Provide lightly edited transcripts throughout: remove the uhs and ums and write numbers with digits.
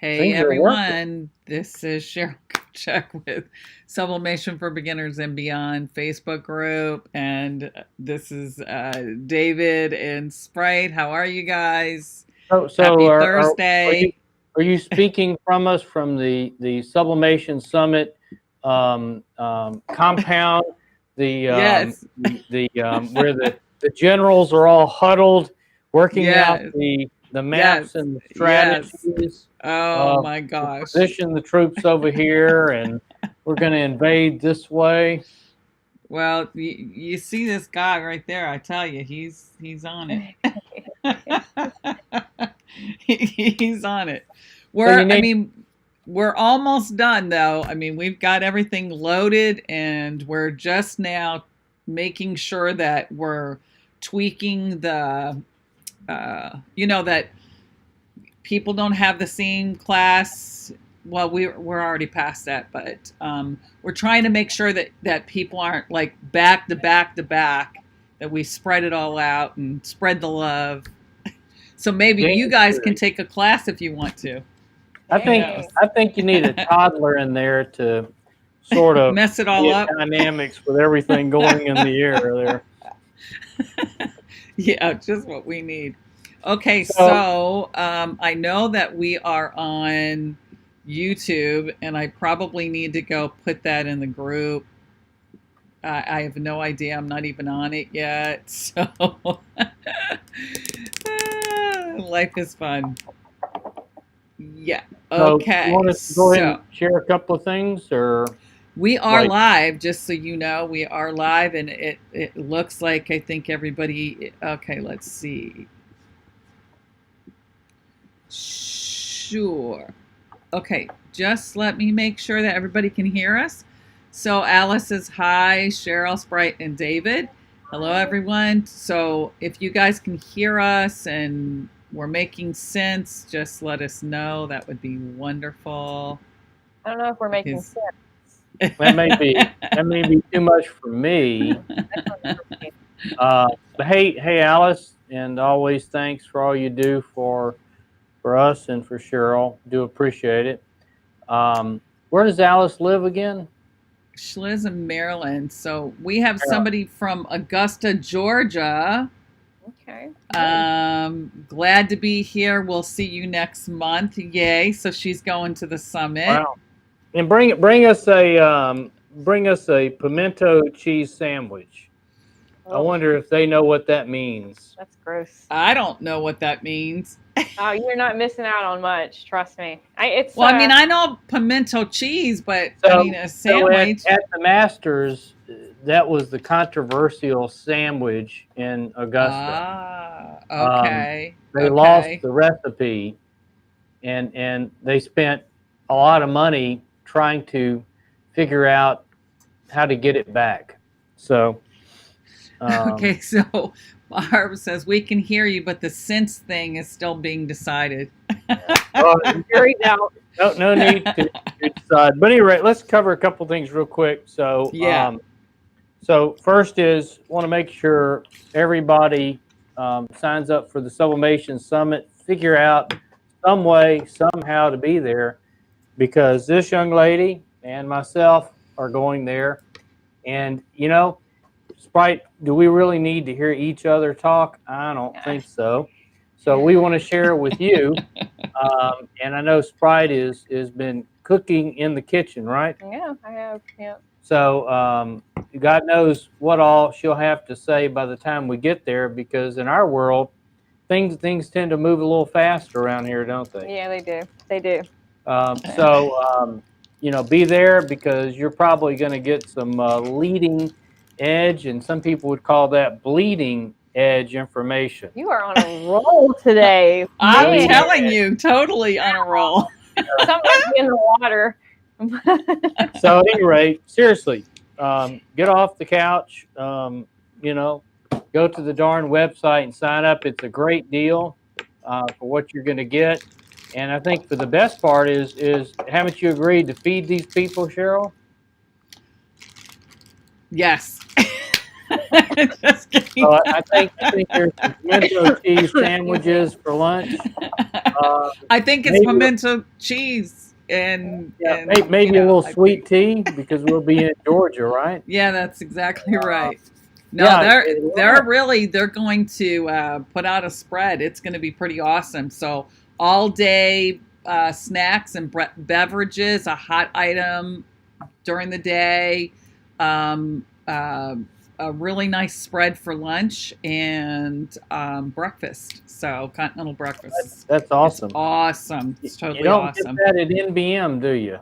Hey Things are working. everyone, this is Cheryl Check with Sublimation for Beginners and Beyond Facebook group, and this is David and Sprite. How are you guys? So Happy are you Thursday! speaking from us from the Sublimation Summit compound, Yes, where the generals are all huddled, working out yes, the yes, maps and the yes. strategies Oh of my to gosh! position the troops over here, and we're going to invade this way. Well, you see this guy right there? I tell you, he's on it. He's on it. So you We're, I need mean, we're almost done though. I mean, we've got everything loaded and we're just now making sure that we're tweaking that people don't have the same class. Well, we're already past that, but we're trying to make sure that people aren't like back to back to back, that we spread it all out and spread the love. So maybe you James guys can Cleary. take a class if you want to. I Who think knows? Hey, I think you need a toddler in there to sort of Mess it all be up. a dynamics with everything going in the air there. Yeah, just what we need. Okay, So, so I know that we are on YouTube, and I probably need to go put that in the group. I have no idea. I'm not even on it yet. So life is fun. Yeah. you want Okay. us to go ahead and So share a couple of things, or we are like, live, just so you know, we are live, and it looks like I think everybody. Okay, let's see. Sure. Okay, just let me make sure that everybody can hear us. So Alice says hi, Cheryl, Sprite, and David. Hello, hi. everyone. So if you guys can hear us and we're making sense, just let us know. That would be wonderful. I don't know if we're making Because sense. that may be too much for me. That's not for me. But hey, Alice, and always thanks for all you do for us and for Cheryl. Do appreciate it. Where does Alice live again? Schliz in Maryland. So we have Maryland. somebody from Augusta, Georgia. Okay, good. Glad to be here. We'll see you next month. Yay. So she's going to the summit. Wow. And bring us a pimento cheese sandwich. I Oh, wonder if they know what that means. that's gross. I don't know what that means. Oh, you're not missing out on much. Trust me. It's Well, I mean, I know pimento cheese, but I So, mean, a so sandwich. at the Masters, that was the controversial sandwich in Augusta. Ah, Um, okay. they lost Okay. the recipe, and they spent a lot of money trying to figure out how to get it back. So, um, Okay. So Barb says we can hear you, but the sense thing is still being decided. well, jury's out. no need to decide. But anyway, let's cover a couple things real quick. So, Yeah. so first is want to make sure everybody signs up for the Sublimation Summit. Figure out some way, somehow to be there, because this young lady and myself are going there. And Sprite, do we really need to hear each other talk? I don't think so. So we want to share with you. And I know Sprite has been cooking in the kitchen, right? Yeah, I have. Yeah. So God knows what all she'll have to say by the time we get there, because in our world, things tend to move a little faster around here, don't they? Yeah, they do. They do. Be there, because you're probably going to get some leading edge, and some people would call that bleeding edge information. You are on a roll today. I'm Man, telling you, totally on a roll. something might be in the water. So at any rate, seriously, get off the couch, go to the darn website and sign up. It's a great deal for what you're going to get. And I think for the best part is haven't you agreed to feed these people, Cheryl? Yes. Just So I think there's some pimento cheese sandwiches for lunch. I think it's Maybe, pimento cheese and yeah, and maybe a little I sweet think, tea because we'll be in Georgia, right? yeah, that's exactly right. No, Yeah, they're going to put out a spread. It's going to be pretty awesome. So all day snacks and beverages, a hot item during the day, um, a really nice spread for lunch and breakfast. So continental breakfast. that's awesome. It's awesome. It's You totally don't awesome. get that at NBM, do you?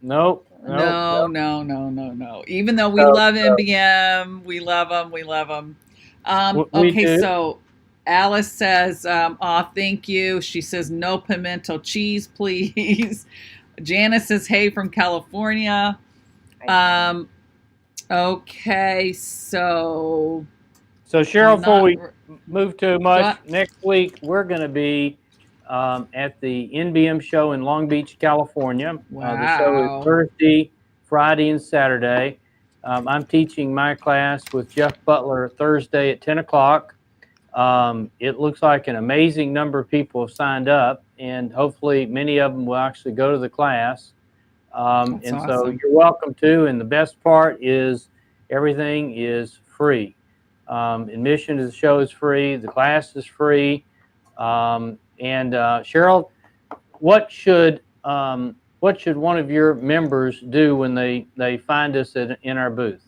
Nope. No, no, no, no, no. Even though we So, love NBM, we love them. We love them. we Okay, do. so Alice says, "Oh, thank you." She says, "No pimento cheese, please." Janice says, "Hey from California." Okay, so So Cheryl, I'm before not. we move too much, next week we're going to be at the NBM show in Long Beach, California. The show is Wow. Thursday, Friday, and Saturday. I'm teaching my class with Jeff Butler Thursday at 10 o'clock. It looks like an amazing number of people have signed up, and hopefully many of them will actually go to the class. That's and awesome. so you're welcome to. And the best part is everything is free. Admission to the show is free. The class is free. Cheryl, what should one of your members do when they find us in our booth?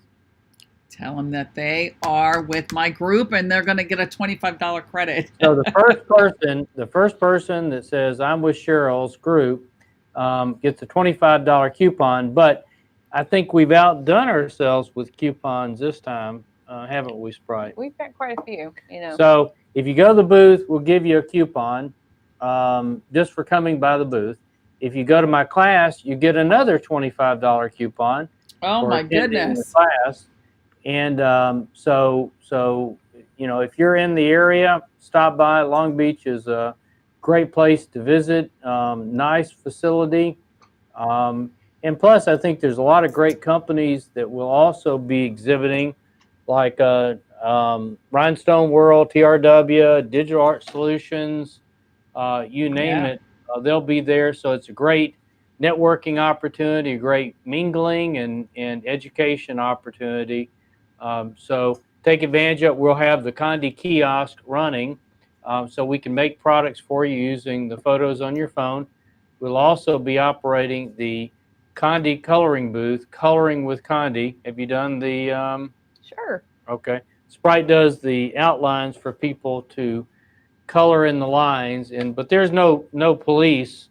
Tell them that they are with my group and they're going to get a $25 credit. So the first person that says I'm with Cheryl's group gets a $25 coupon. But I think we've outdone ourselves with coupons this time, haven't we, Sprite? We've got quite a few, So if you go to the booth, we'll give you a coupon just for coming by the booth. If you go to my class, you get another $25 coupon. Oh my goodness! The class. And so if you're in the area, stop by. Long Beach is a great place to visit. Nice facility. And plus, I think there's a lot of great companies that will also be exhibiting, like Rhinestone World, TRW, Digital Art Solutions, you name it. They'll be there. So it's a great networking opportunity, a great mingling and education opportunity. So take advantage of it. We'll have the Condi kiosk running so we can make products for you using the photos on your phone. We'll also be operating the Condi coloring booth, Coloring with Condi. Have you done the... Sure. Okay. Sprite does the outlines for people to color in the lines, but there's no police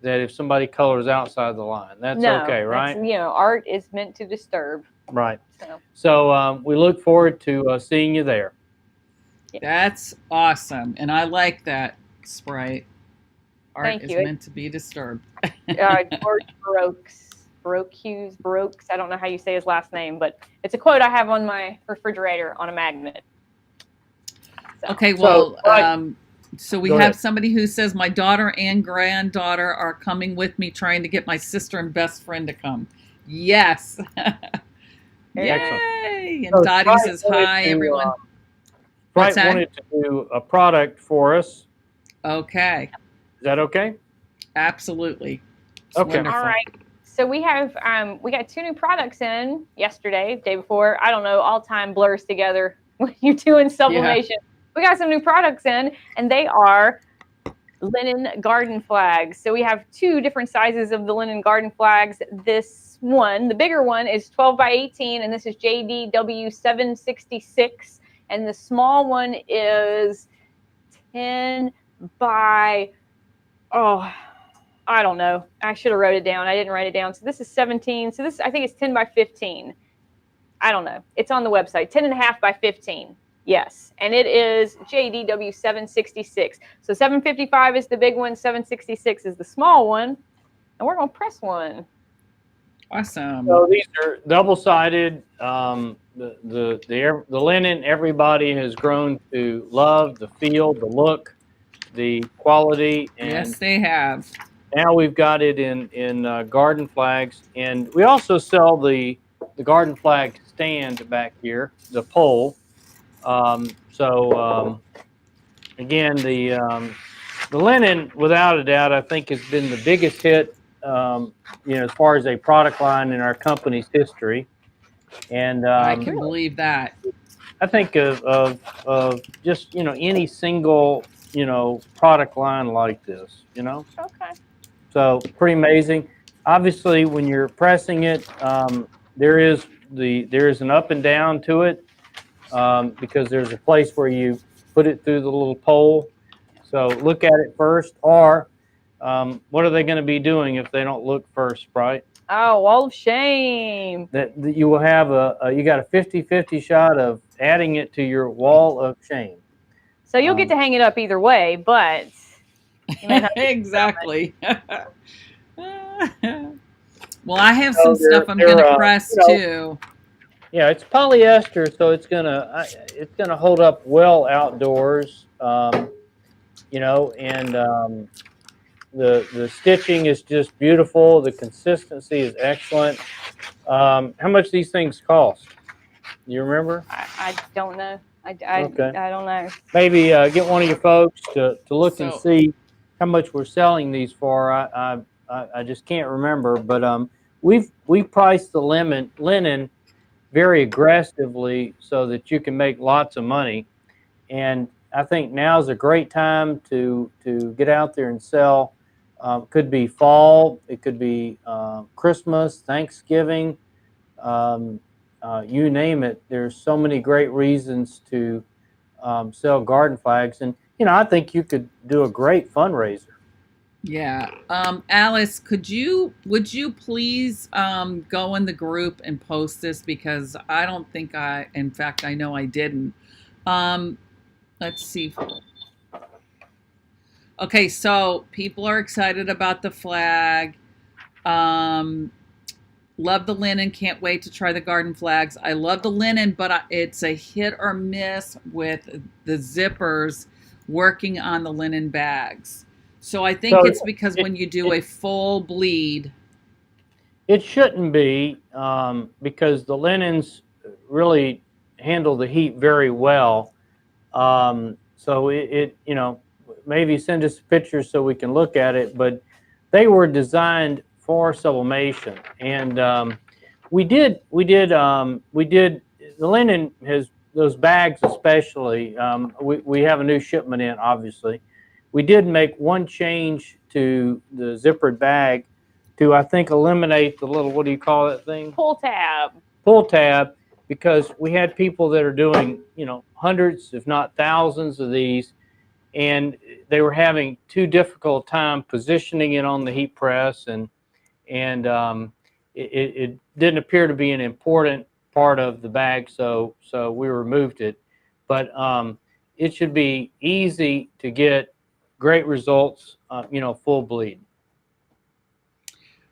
that if somebody colors outside the line. That's okay, right? Art is meant to disturb. Right. So we look forward to seeing you there. That's awesome. And I like that, Sprite. Art is meant to be disturbed. George Baroques. I don't know how you say his last name, but it's a quote I have on my refrigerator on a magnet. So. Okay, well, so we have somebody who says, my daughter and granddaughter are coming with me, trying to get my sister and best friend to come. Yes. Yay! And Dottie says, hi, everyone. Sprite wanted to do a product for us. Okay. Is that okay? Absolutely. It's wonderful. All right. So we have we got 2 new products in yesterday, day before. I don't know, all time blurs together when you're doing sublimation. Yeah. We got some new products in, and they are linen garden flags. So we have 2 different sizes of the linen garden flags. This one, the bigger one, is 12 by 18, and this is JDW 766. And the small one is 10 by, I don't know. I should have wrote it down. I didn't write it down. So this is 17. So this, I think it's 10 by 15. I don't know. It's on the website. 10.5 by 15. Yes. And it is JDW 766. So 755 is the big one. 766 is the small one. And we're going to press one. Awesome. So these are double-sided. The linen, everybody has grown to love the feel, the look, the quality. And yes, they have. Now we've got it in garden flags, and we also sell the garden flag stand back here, the pole. Again, the linen, without a doubt, I think has been the biggest hit, as far as a product line in our company's history. And I can believe that. I think of just, any single, product line like this, Okay. So pretty amazing. Obviously, when you're pressing it, there is an up and down to it, because there's a place where you put it through the little pole. So look at it first, or what are they going to be doing if they don't look first, right? Oh, wall of shame. That you will have you got a 50-50 shot of adding it to your wall of shame. So you'll get to hang it up either way, but you may not exactly. Well, I have some stuff I'm gonna press too. Yeah, it's polyester, so it's gonna hold up well outdoors. And the stitching is just beautiful. The consistency is excellent. How much these things cost? You remember? I don't know. Okay. I don't know. Maybe get one of your folks to look and see how much we're selling these for. I just can't remember, but we priced the linen very aggressively so that you can make lots of money. And I think now's a great time to get out there and sell. Could be fall, it could be Christmas, Thanksgiving, you name it. There's so many great reasons to sell garden flags, and I think you could do a great fundraiser. Yeah. Alice, would you please go in the group and post this, because I don't think in fact, I know I didn't. Let's see. Okay, so people are excited about the flag. Love the linen. Can't wait to try the garden flags. I love the linen, but it's a hit or miss with the zippers working on the linen bags. So I think it's because when you do a full bleed. It shouldn't be, because the linens really handle the heat very well. So maybe send us pictures so we can look at it, but they were designed for sublimation. And we did the linen has those bags especially. We have a new shipment in, obviously. We did make one change to the zippered bag to, I think, eliminate the little, what do you call that thing? Pull tab. Pull tab, because we had people that are doing, hundreds, if not thousands of these, and they were having too difficult time positioning it on the heat press, and it didn't appear to be an important part of the bag, so we removed it. But it should be easy to get great results, full bleed.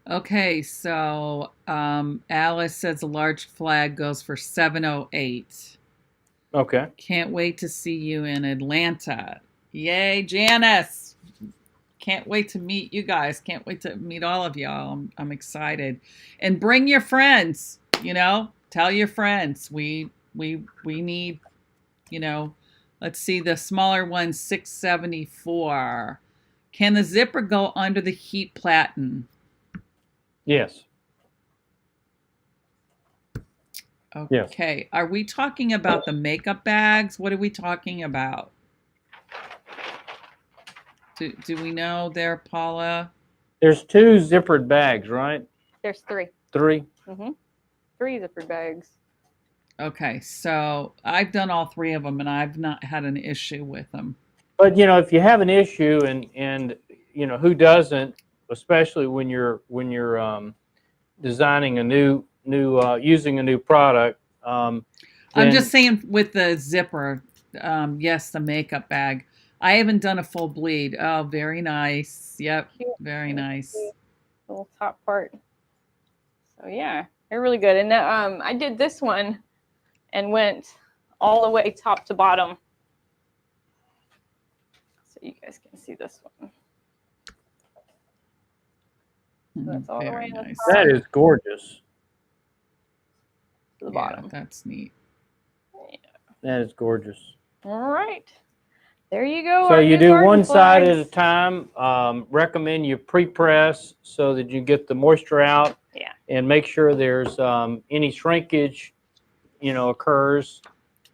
Okay, so Alice says a large flag goes for $708. Okay. Can't wait to see you in Atlanta. Yay, Janice. Can't wait to meet you guys. Can't wait to meet all of y'all. I'm excited. And bring your friends, tell your friends. We need, let's see, the smaller one, 674. Can the zipper go under the heat platen? Yes. Okay. Yes. Are we talking about the makeup bags? What are we talking about? Do we know there, Paula? There's 2 zippered bags, right? There's 3. 3? Mm-hmm. 3 zippered bags. Okay, so I've done all 3 of them, and I've not had an issue with them. But if you have an issue, and who doesn't, especially when you're designing a new using a new product. I'm just saying with the zipper, yes, the makeup bag. I haven't done a full bleed. Oh, very nice. Yep, very nice. The little top part. So yeah, they're really good. And I did this one and went all the way top to bottom. So you guys can see this one. So that's all the way nice. That is gorgeous. To the bottom. That's neat. Yeah. That is gorgeous. All right. There you go. So our you new do garden one side at a flags. time. Recommend you pre-press so that you get the moisture out. Yeah. And make sure there's any shrinkage, occurs.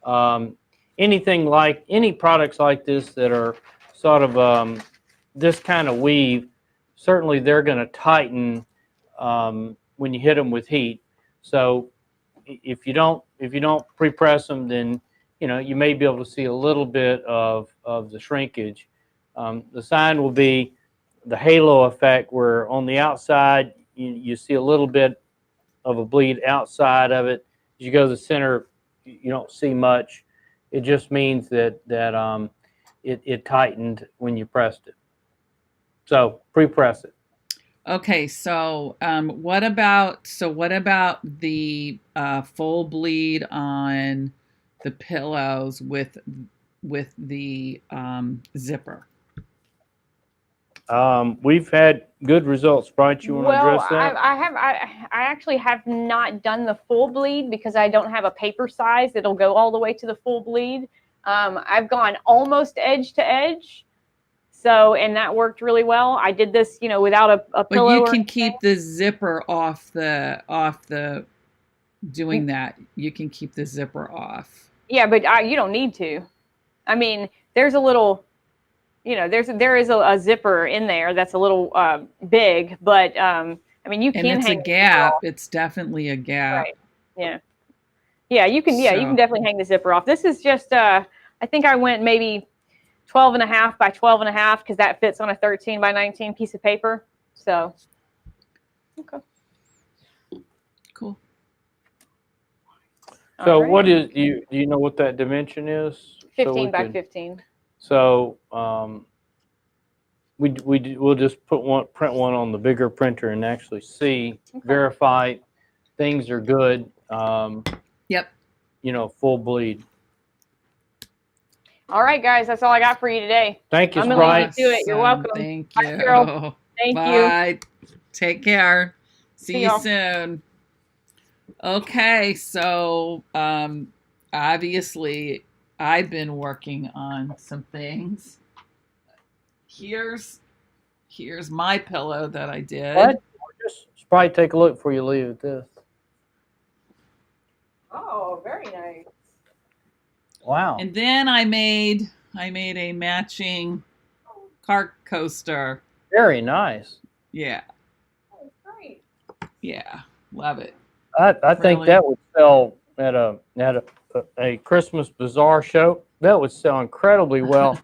Um, any products like this that are sort of this kind of weave, certainly they're going to tighten when you hit them with heat. So if you don't pre-press them, then you may be able to see a little bit of the shrinkage. The sign will be the halo effect, where on the outside you see a little bit of a bleed outside of it. As you go to the center, you don't see much. It just means that it tightened when you pressed it. So pre-press it. Okay, so what about the full bleed on the pillows with the zipper? We've had good results. Brian, you want to Well, address that? I actually have not done the full bleed because I don't have a paper size that'll go all the way to the full bleed. I've gone almost edge to edge. So, and that worked really well. I did this, without a But pillow you or can anything. keep the zipper off the doing that. You can keep the zipper off. Yeah, but you don't need to. I mean, there's a little, there is a zipper in there that's a little big, but I mean, you And can it's a hang the zipper gap. off. It's definitely a gap. Right. Yeah. Yeah, you can So, definitely hang the zipper off. This is just I think I went maybe 12 and a half by 12 and a half because that fits on a 13 by 19 piece of paper. So, okay. cool. So All what right. is do you know what that dimension is? 15 by 15. So we'll just print one on the bigger printer and actually see, verify things are good. Yep. Full bleed. All right, guys, that's all I got for you today. Thank you, I'm gonna leave Sprite. you to it. You're welcome. Thank Bye, you. girl. Thank you. Bye. Take care. See you y'all. soon. Okay, so obviously I've been working on some things. Here's my pillow that I did. What? Just Sprite, take a look before you leave at this. Oh, very nice. Wow. And then I made a matching cart coaster. Very nice. Yeah. Oh, great. Yeah. Love it. I think Really? that would sell at a Christmas bazaar show. That would sell incredibly well,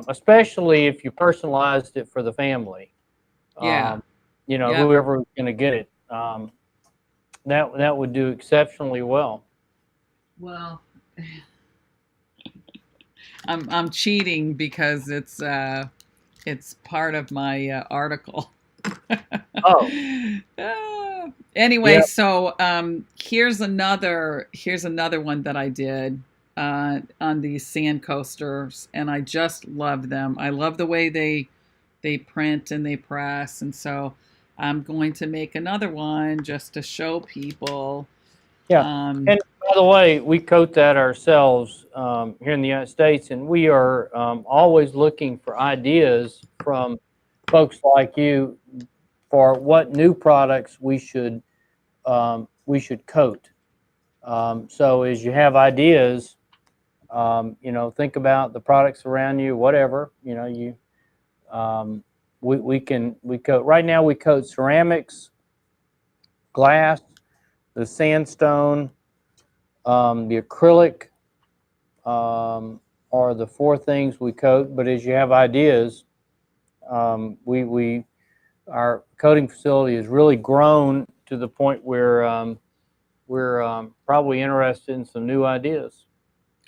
especially if you personalized it for the family. Yeah. Yep. Whoever was going to get it, that would do exceptionally well. Well, I'm cheating because it's part of my article. Oh. Anyway, Yep. so here's another one that I did on these sand coasters, and I just love them. I love the way they print and they press, and so I'm going to make another one just to show people. Yeah. And by the way, we coat that ourselves here in the United States, and we are always looking for ideas from folks like you for what new products we should coat. So as you have ideas, think about the products around you, whatever, we coat. Right now we coat ceramics, glass, the sandstone, the acrylic, are the four things we coat. But as you have ideas, our coating facility has really grown to the point where we're probably interested in some new ideas.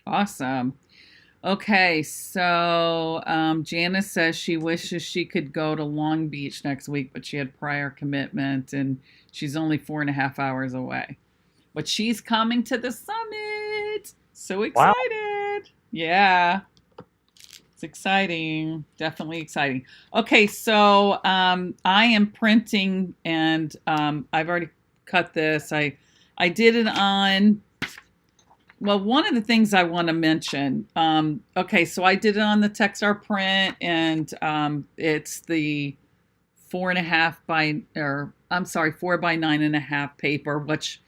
Awesome. Okay, so Janice says she wishes she could go to Long Beach next week, but she had prior commitment and she's only 4.5 hours away. But she's coming to the summit. So excited. Wow. Yeah. It's exciting. Definitely exciting. Okay, so I am printing and I've already cut this. I did it on Well, one of the things I want to mention, okay, so I did it on the Texar print, and it's the 4.5 by, or I'm sorry, 4 by 9.5 paper, which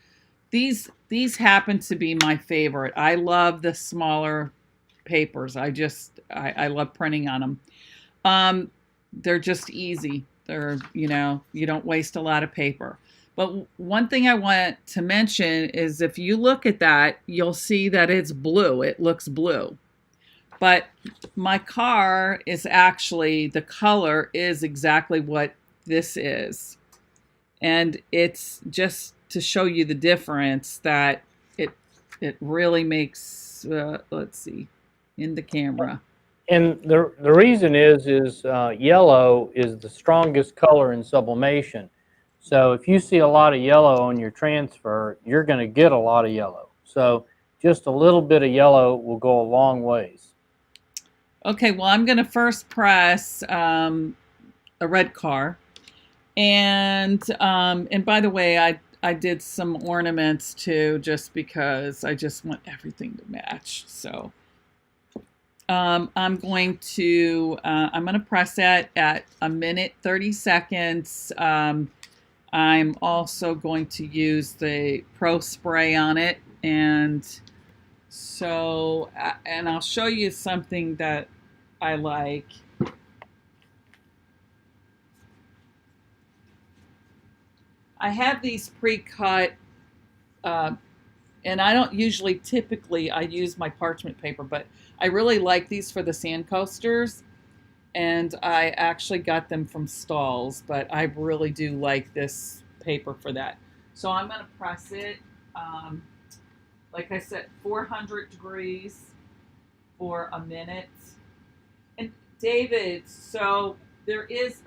these happen to be my favorite. I love the smaller papers. I love printing on them. They're just easy. They're, you don't waste a lot of paper. But one thing I want to mention is if you look at that, you'll see that it's blue. It looks blue. But my car is actually, the color is exactly what this is. And it's just to show you the difference that it really makes, let's see, in the camera. And the reason is yellow is the strongest color in sublimation. So if you see a lot of yellow on your transfer, you're going to get a lot of yellow. So just a little bit of yellow will go a long ways. Okay, well, I'm going to first press a red car. And by the way, I did some ornaments too, just because I just want everything to match. So I'm going to press that at 1 minute 30 seconds. I'm also going to use the Pro Spray on it, and so and I'll show you something that I like. I have these pre-cut, and I don't typically I use my parchment paper, but I really like these for the sand coasters, and I actually got them from Stalls, but I really do like this paper for that. So I'm going to press it, like I said, 400 degrees for 1 minute. And David, so there is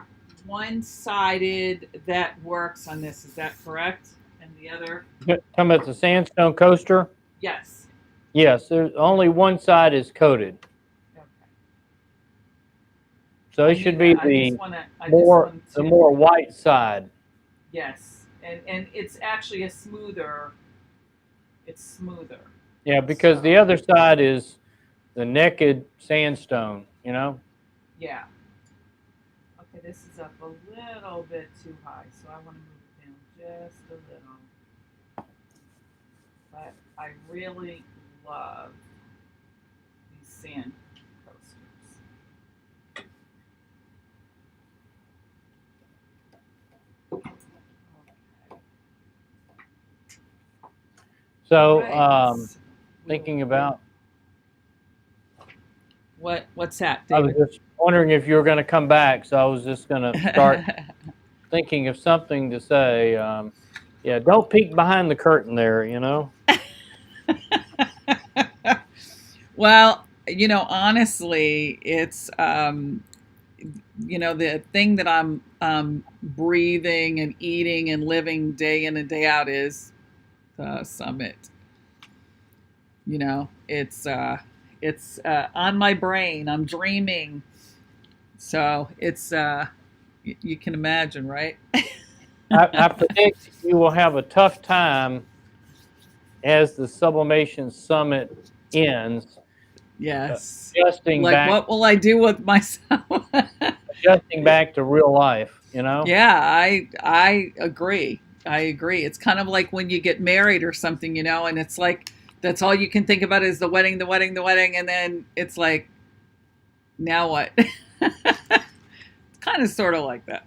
one-sided that works on this, is that correct? And the other? Talking about the sandstone coaster? Yes. Yes, there's only one side is coated. Okay. So it should be the more white side. Yes, and it's actually it's smoother. Yeah, because So, the other side is the naked sandstone, Yeah. Okay, this is up a little bit too high, so I want to move it down just a little. But I really love these sand coasters. Okay. So, Right. thinking about... What's that, I was David? just wondering if you were going to come back, so I was just going to start thinking of something to say. Yeah, don't peek behind the curtain there, Well, honestly, it's the thing that I'm breathing and eating and living day in and day out is the summit. It's on my brain. I'm dreaming. So it's you can imagine, right? I predict you will have a tough time as the Sublimation Summit ends. Yes. Adjusting like, back, what will I do with myself? adjusting back to real life, Yeah, I agree. I agree. It's kind of like when you get married or something, and it's like that's all you can think about is the wedding, the wedding, the wedding, and then it's like, now what? It's kind of sort of like that.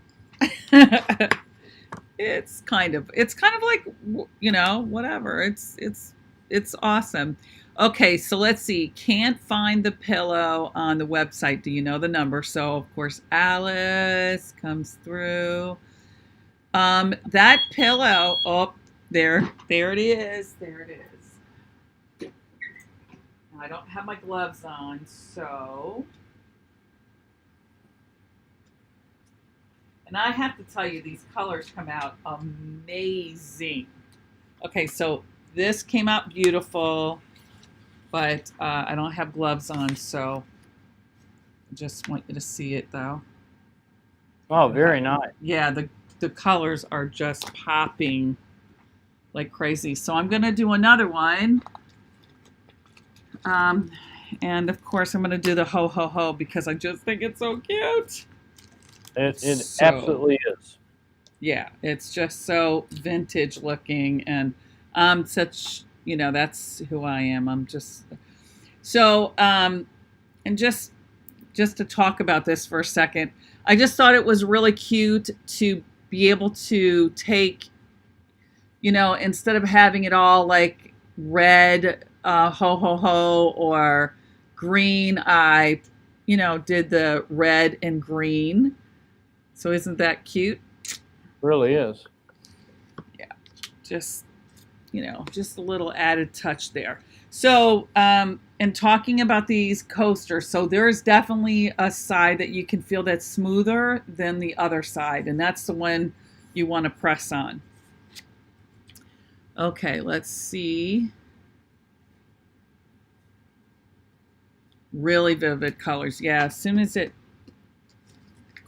It's kind of like, whatever. It's awesome. Okay, so let's see. Can't find the pillow on the website. Do you know the number? So of course Alice comes through. That pillow. Oh, there it is. There it is. I don't have my gloves on, so. And I have to tell you, these colors come out amazing. Okay, so this came out beautiful, but I don't have gloves on, so I just want you to see it, though. Oh, very nice. Yeah, the colors are just popping like crazy. So I'm going to do another one. And of course, I'm going to do the ho ho ho because I just think it's so cute. It absolutely is. Yeah, it's just so vintage looking, and such, that's who I am. I'm just so and just to talk about this for a second, I just thought it was really cute to be able to take, instead of having it all like red ho ho ho or green, I did the red and green. So isn't that cute? Really is. Yeah, just just a little added touch there. So and talking about these coasters, so there is definitely a side that you can feel that's smoother than the other side, and that's the one you want to press on. Okay, let's see. Really vivid colors. Yeah, as soon as it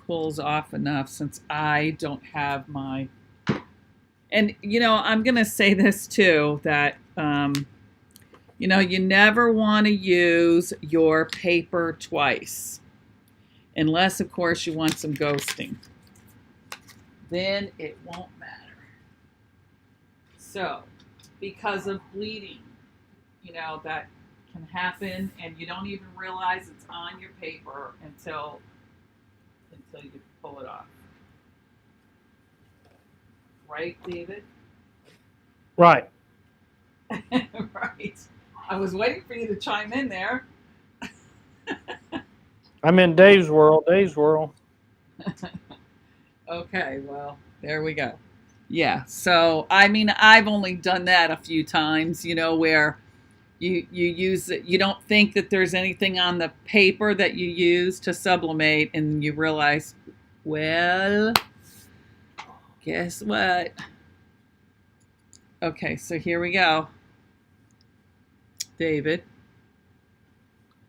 cools off enough, since I don't have my, and I'm gonna say this too, that you never want to use your paper twice, unless of course you want some ghosting, then it won't matter. So because of bleeding, that can happen, and you don't even realize it's on your paper until you pull it off. Right, David? Right. Right. I was waiting for you to chime in there. I'm in Dave's world. Dave's world. Okay, well, there we go. Yeah, so I've only done that a few times, where you use it, you don't think that there's anything on the paper that you use to sublimate, and you realize, well, guess what? Okay, so here we go. David.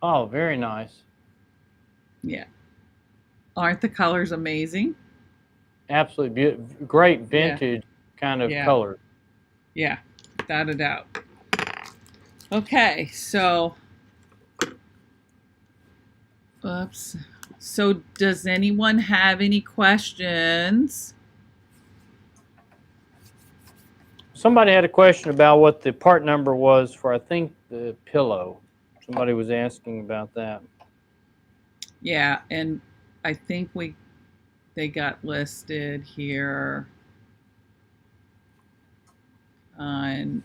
Oh, very nice. Yeah. Aren't the colors amazing? Absolutely beautiful. Great vintage kind of color. Yeah, without a doubt. Okay, so, oops. So does anyone have any questions? Somebody had a question about what the part number was for, I think, the pillow. Somebody was asking about that. Yeah, and I think they got listed here on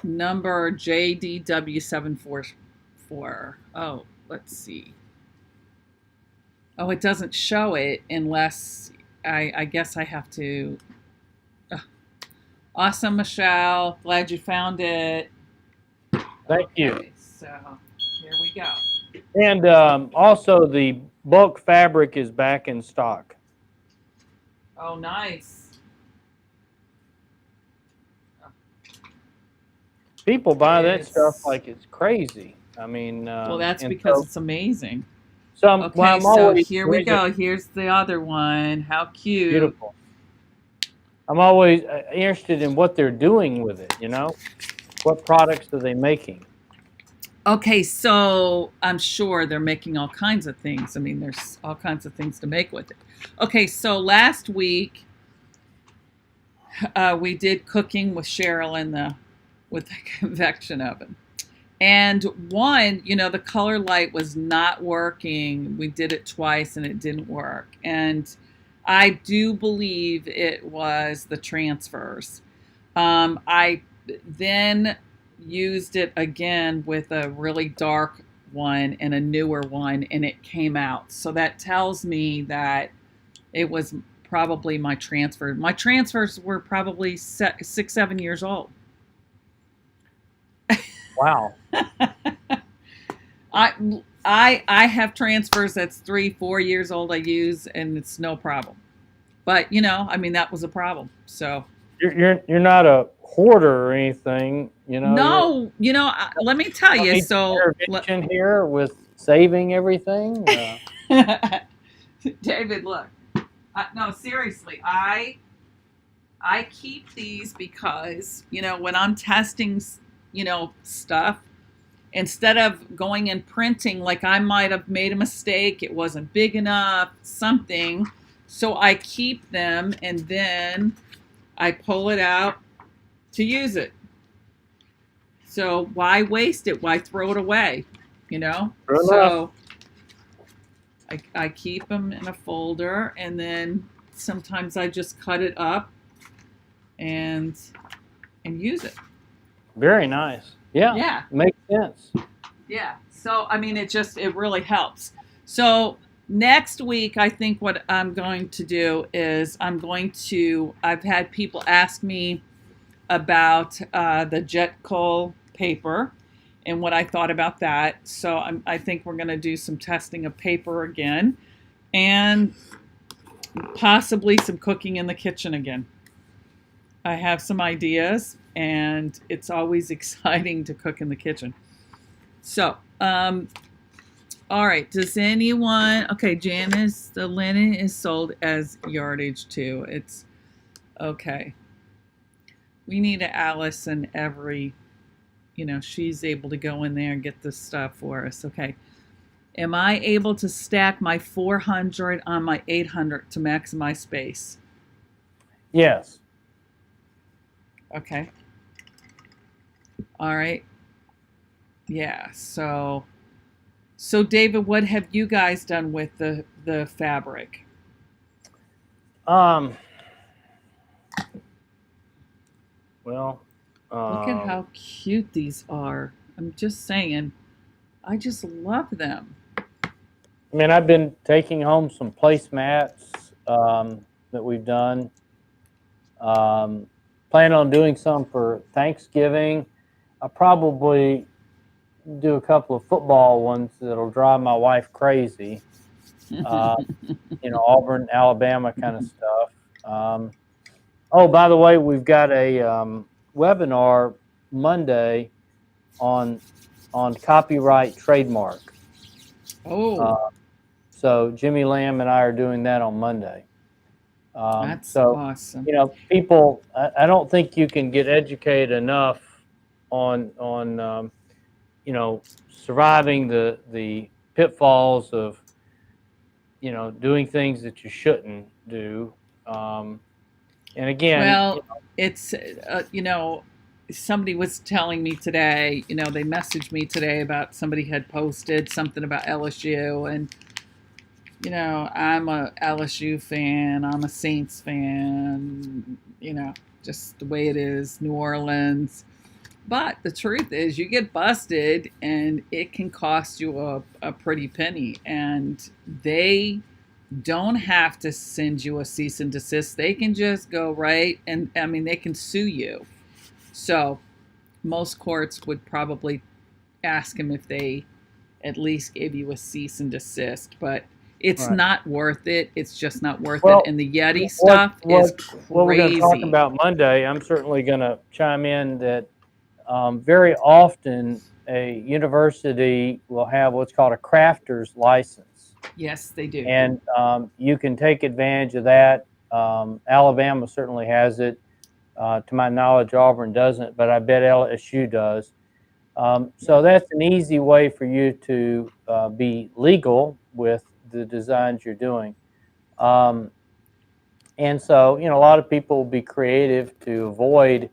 number JDW744. Oh, let's see. Oh, it doesn't show it unless I guess I have to. Awesome, Michelle. Glad you found it. Thank you. So here we go. And also the bulk fabric is back in stock. Oh, nice. People buy that stuff like it's crazy. I mean, well, that's because it's amazing. Okay, well, so here we go. Here's the other one. How cute. Beautiful. I'm always interested in what they're doing with it, What products are they making? Okay, so I'm sure they're making all kinds of things. There's all kinds of things to make with it. Okay, so last week we did cooking with Cheryl with the convection oven. And one, the color light was not working. We did it twice and it didn't work. And I do believe it was the transfers. I then used it again with a really dark one and a newer one, and it came out. So that tells me that it was probably my transfer. My transfers were probably 6-7 years old. Wow. I have transfers that's 3-4 years old I use, and it's no problem. But that was a problem. So you're not a hoarder or anything, No, let me tell you. So intervention here with saving everything. David, look. No, seriously, I I keep these because, when I'm testing, stuff, instead of going and printing, like I might have made a mistake, it wasn't big enough, something. So I keep them and then I pull it out to use it. So why waste it? Why throw it away? Fair enough. So I keep them in a folder, and then sometimes I just cut it up and use it. Very nice. Yeah. Yeah. Makes sense. Yeah. So it really helps. So next week, I think what I'm going to do is I've had people ask me about the jet coal paper and what I thought about that. So I think we're going to do some testing of paper again, and possibly some cooking in the kitchen again. I have some ideas, and it's always exciting to cook in the kitchen. So, all right. Does anyone? Okay, Janice, the linen is sold as yardage too. It's okay. We need an Allison every. She's able to go in there and get this stuff for us. Okay. Am I able to stack my 400 on my 800 to maximize space? Yes. Okay. All right. Yeah. So David, what have you guys done with the fabric? Well, look at how cute these are. I'm just saying, I just love them. I mean, I've been taking home some placemats that we've done. Plan on doing some for Thanksgiving. I'll probably do a couple of football ones that'll drive my wife crazy. Auburn, Alabama kind of stuff. Oh, by the way, we've got a webinar Monday on copyright trademark. Oh. So Jimmy Lamb and I are doing that on Monday. That's awesome. People, I don't think you can get educated enough on surviving the pitfalls of doing things that you shouldn't do. And again, well, it's somebody was telling me today. They messaged me today about somebody had posted something about LSU, and I'm a LSU fan. I'm a Saints fan. Just the way it is, New Orleans. But the truth is, you get busted, and it can cost you a pretty penny. And they don't have to send you a cease and desist. They can just go right, and they can sue you. So most courts would probably ask them if they at least gave you a cease and desist, but it's Right. not worth it. It's just not worth Well, it. And the Yeti stuff is crazy. What we're going to talk about Monday, I'm certainly going to chime in that very often a university will have what's called a crafter's license. Yes, they do. And you can take advantage of that. Alabama certainly has it. To my knowledge, Auburn doesn't, but I bet LSU does. So that's an easy way for you to be legal with the designs you're doing. And so, a lot of people will be creative to avoid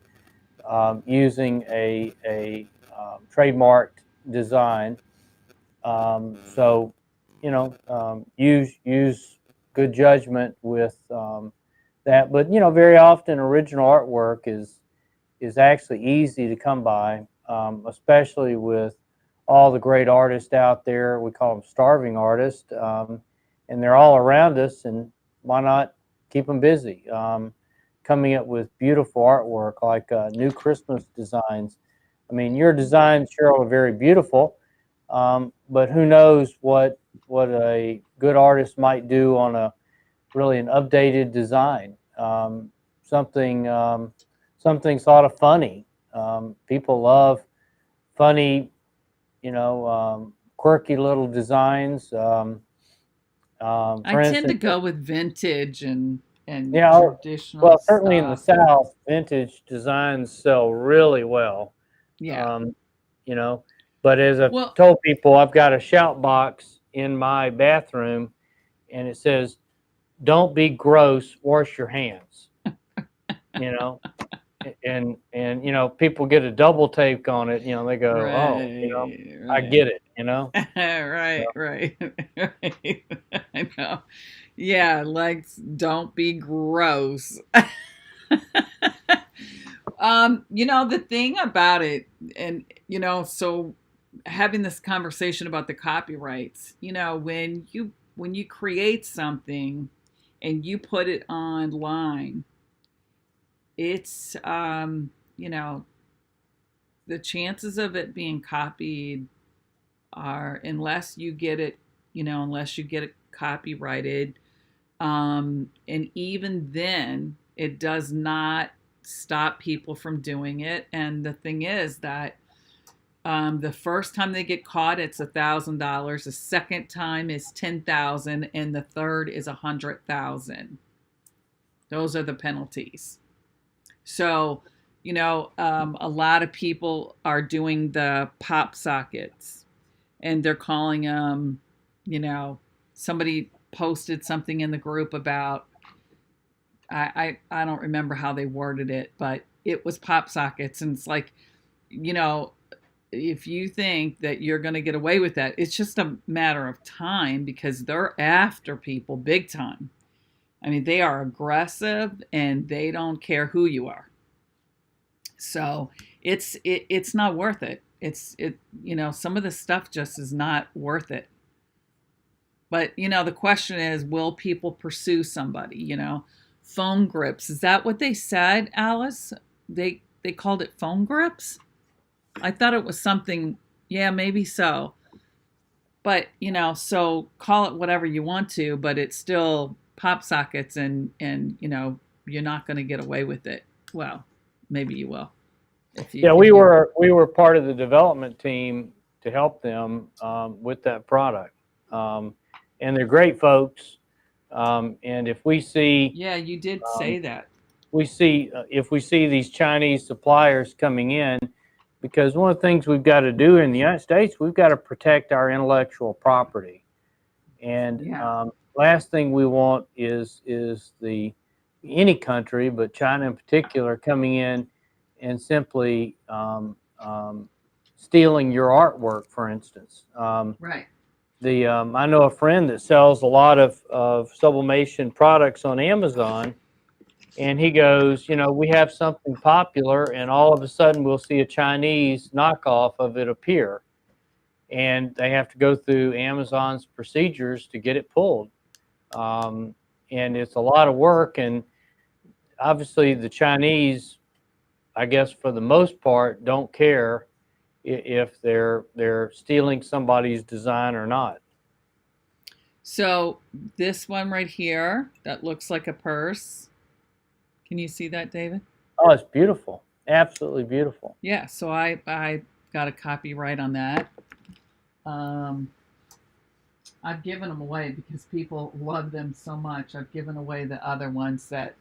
using a trademarked design. So, use good judgment with that. But, very often original artwork is actually easy to come by, especially with all the great artists out there. We call them starving artists, and they're all around us, and why not keep them busy? Coming up with beautiful artwork like new Christmas designs. I mean, your designs, Cheryl, are very beautiful, but who knows what a good artist might do on an updated design. Something sort of funny. People love funny, quirky little designs. I tend to go with vintage and and Yeah, traditional well, certainly in the stuff. South, vintage designs sell really well. Yeah. Um, you know, but as I've Well, told people, I've got a shout box in my bathroom, and it says, "Don't be gross. Wash your hands." You know, and people get a double take on it. They go, "Oh, right, I right. get it." Right, right, right. I know. Yeah, like don't be gross. The thing about it, and so having this conversation about the copyrights, when you create something and you put it online, it's the chances of it being copied are, unless you get it copyrighted, and even then it does not stop people from doing it. And the thing is that the first time they get caught, it's $1,000. The second time is 10,000, and the third is 100,000. Those are the penalties. So, a lot of people are doing the pop sockets, and they're calling them, somebody posted something in the group about, I don't remember how they worded it, but it was pop sockets. And it's like, you know, if you think that you're going to get away with that, it's just a matter of time, because they're after people big time. I mean, they are aggressive and they don't care who you are. So it's not worth it. Some of the stuff just is not worth it. But the question is, will people pursue somebody? Phone grips. Is that what they said, Alice? They called it phone grips? I thought it was something. Yeah, maybe so. But so call it whatever you want to, but it's still pop sockets, and you're not going to get away with it. Well, maybe you will. Yeah, If you we were part of the development team to help them with that product, and they're great folks. And if we see Yeah, you did say that. if we see these Chinese suppliers coming in, because one of the things we've got to do in the United States, we've got to protect our intellectual property. And Yeah. last thing we want is any country, but China in particular, coming in and simply stealing your artwork, for instance. Right. I know a friend that sells a lot of sublimation products on Amazon, and he goes, we have something popular, and all of a sudden we'll see a Chinese knockoff of it appear, and they have to go through Amazon's procedures to get it pulled. And it's a lot of work, and obviously the Chinese, I guess for the most part, don't care if they're stealing somebody's design or not. So this one right here, that looks like a purse. Can you see that, David? Oh, it's beautiful. Absolutely beautiful. Yeah, so I got a copyright on that. I've given them away because people love them so much. I've given away the other ones, that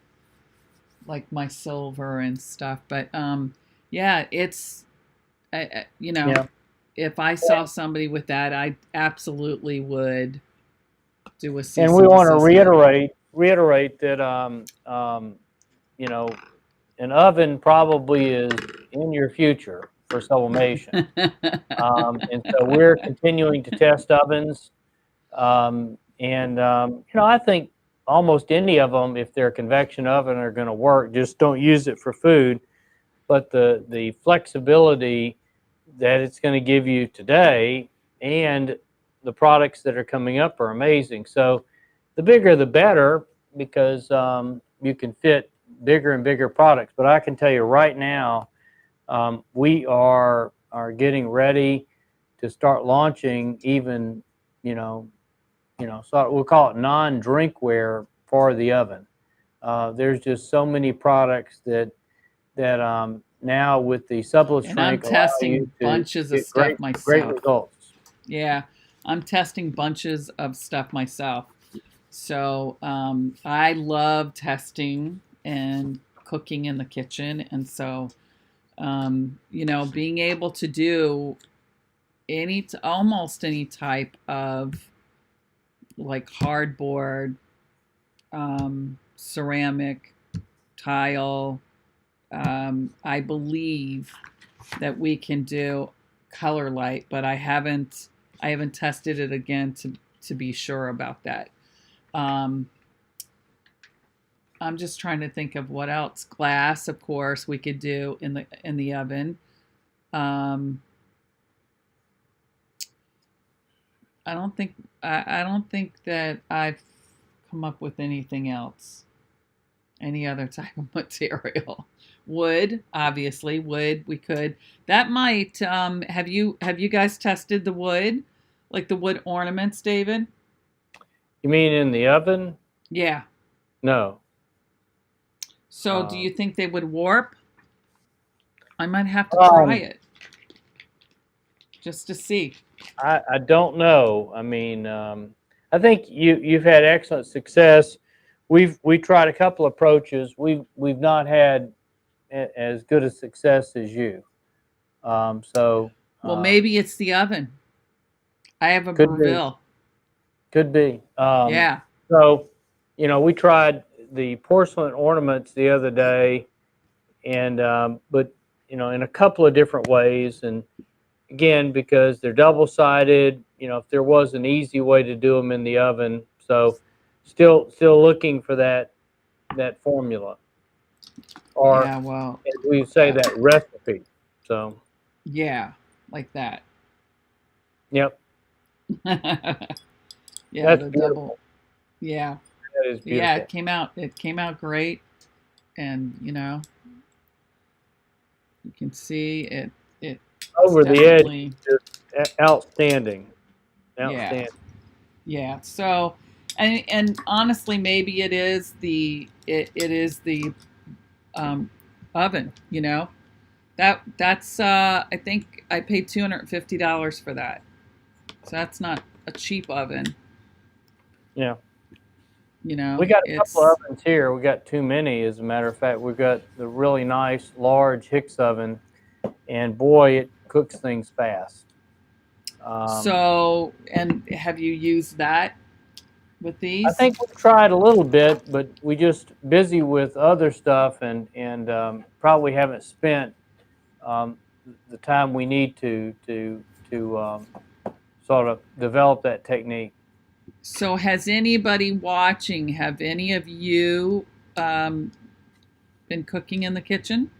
like my silver and stuff. But yeah, it's Yeah. if I saw somebody with that, I absolutely would do a cease And we and want to desist. reiterate that an oven probably is in your future for sublimation. And so we're continuing to test ovens. I think almost any of them, if they're a convection oven, are going to work. Just don't use it for food. But the flexibility that it's going to give you today, and the products that are coming up, are amazing. So the bigger the better, because you can fit bigger and bigger products. But I can tell you right now, we are getting ready to start launching even, so we'll call it non-drinkware for the oven. There's just so many products that now with the subless And I'm shrink allow you testing to bunches of get stuff great myself. results. Yeah, I'm testing bunches of stuff myself. So I love testing and cooking in the kitchen. And so, being able to do almost any type of like hardboard, ceramic, tile, I believe that we can do color light, but I haven't tested it again to be sure about that. Um, I'm just trying to think of what else. Glass, of course, we could do in the oven. Um, I don't think that I've come up with anything else. Any other type of material. Wood, obviously, wood we could. That might have you guys tested the wood? Like the wood ornaments, David? You mean in the oven? Yeah. No. So do Um, you think they would warp? I might have to try um, it just to see. I don't know. I mean, I think you've had excellent success. We tried a couple approaches. We've not had as good a success as you. So Well, maybe it's the oven. I have a could be, Breville. could be. Yeah. So we tried the porcelain ornaments the other day, and but in a couple of different ways, and again because they're double sided. If there was an easy way to do them in the oven, so still looking for that formula, or Yeah, well, as we say, uh, that recipe. So yeah, like that. yep, Yeah, that's the double. beautiful. Yeah. That is Yeah, beautiful. it came out great, and you can see it's Over the edge, definitely. just outstanding, Yeah. outstanding. Yeah. So, and honestly, maybe it is the um, oven. That's I think I paid $250 for that. So that's not a cheap oven. Yeah. We got a couple of It's ovens here. We got too many, as a matter of fact. We've got the really nice large Hicks oven, and boy, it cooks things fast. Um, so. And have you used that with I these? think we've tried a little bit, but we just busy with other stuff, and probably haven't spent um, the time we need to sort of develop that technique. So has anybody watching? Have any of you um, been cooking in the kitchen?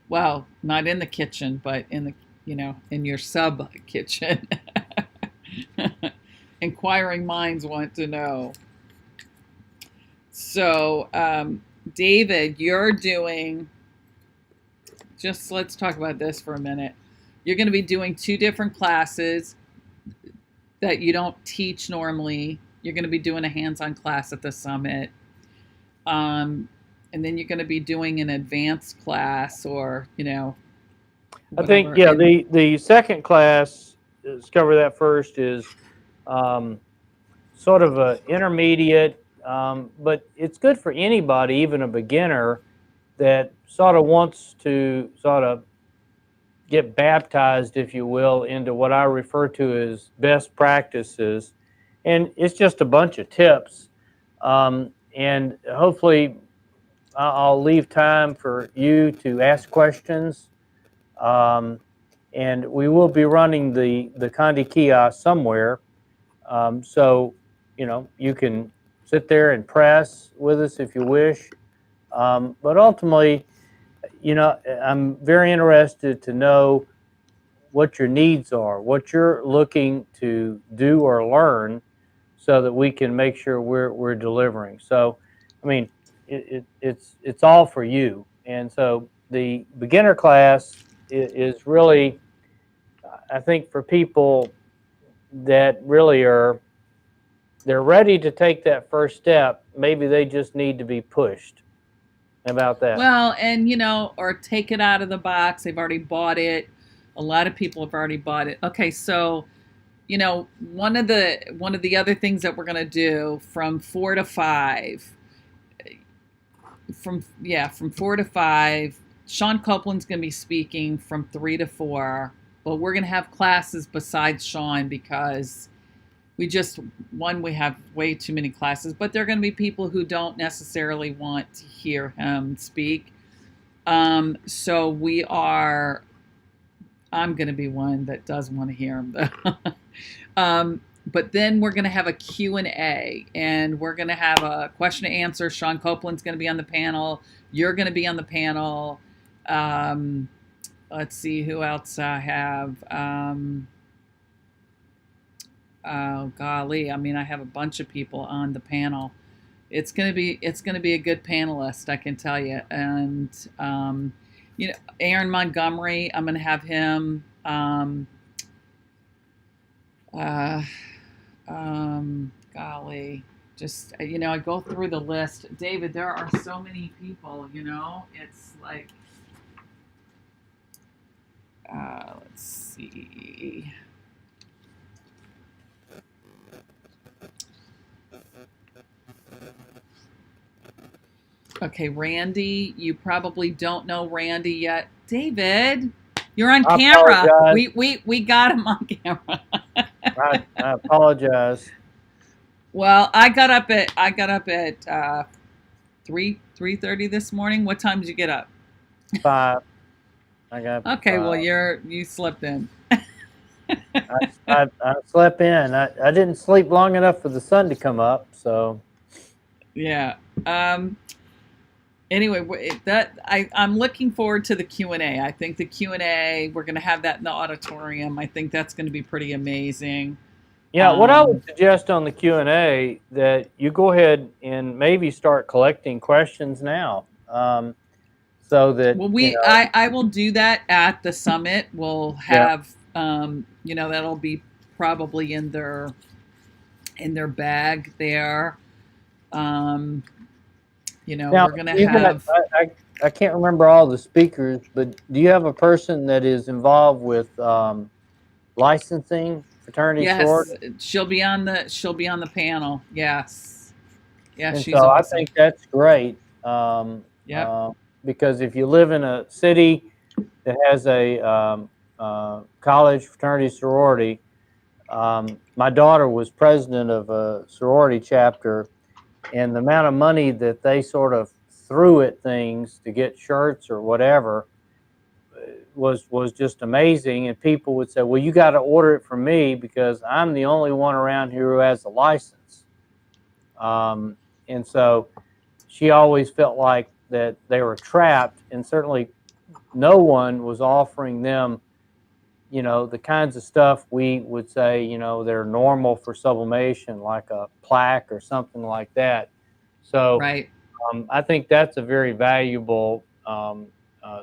Well, not in the kitchen, but in your sub kitchen. Inquiring minds want to know. So, David, let's talk about this for a minute. You're going to be doing two different classes that you don't teach normally. You're going to be doing a hands-on class at the summit. And then you're going to be doing an advanced class or, I think, whatever. yeah, And the second class, let's cover that first, is um, sort of a intermediate, but it's good for anybody, even a beginner, that sort of wants to sort of get baptized, if you will, into what I refer to as best practices. And it's just a bunch of tips. And hopefully, I'll leave time for you to ask questions. Um, and we will be running the Condi kiosk somewhere. So, you can sit there and press with us if you wish. But ultimately, I'm very interested to know what your needs are, what you're looking to do or learn, so that we can make sure we're delivering. So, I mean, it's all for you. And so the beginner class is really, I think, for people that really they're ready to take that first step. Maybe they just need to be pushed. How about that? well, and or take it out of the box. They've already bought it. A lot of people have already bought it. Okay, so one of the other things that we're going to do from 4 to 5, from 4 to 5, Sean Copeland's going to be speaking from 3 to 4, but we're going to have classes besides Sean because we have way too many classes, but there are going to be people who don't necessarily want to hear him speak. So I'm going to be one that does want to hear him though. But then we're going to have a Q&A, and we're going to have a question and answer. Sean Copeland's going to be on the panel. You're going to be on the panel. Let's see who else I have. Oh golly, I mean, I have a bunch of people on the panel. It's gonna be a good panelist, I can tell you. And Aaron Montgomery, I'm gonna have him. Golly, just I go through the list. David, there are so many people. It's like, let's see. Okay, Randy, you probably don't know Randy yet. David, you're on camera. We got him on camera. I apologize. Well, I got up at 3:30 this morning. What time did you get up? 5. Okay, 5. Well, you slept in. I slept in. I didn't sleep long enough for the sun to come up, so. Yeah. Anyway, I'm looking forward to the Q&A. I think the Q&A, we're going to have that in the auditorium. I think that's going to be pretty amazing. Yeah, what I would suggest on the Q&A, that you go ahead and maybe start collecting questions now, so that. Well, I will do that at the summit. We'll have, that'll be probably in their bag there. Now, we're going to have. I can't remember all the speakers, but do you have a person that is involved with licensing? Fraternity, sorority? Yes, she'll be on the panel. Yes, yeah, she's so awesome. I think that's great. Because if you live in a city that has a college fraternity sorority, my daughter was president of a sorority chapter, and the amount of money that they sort of threw at things to get shirts or whatever was just amazing. And people would say, well, you got to order it from me because I'm the only one around here who has a license. And so she always felt like that they were trapped, and certainly no one was offering them, the kinds of stuff we would say, they're normal for sublimation, like a plaque or something like that. So right. I think that's a very valuable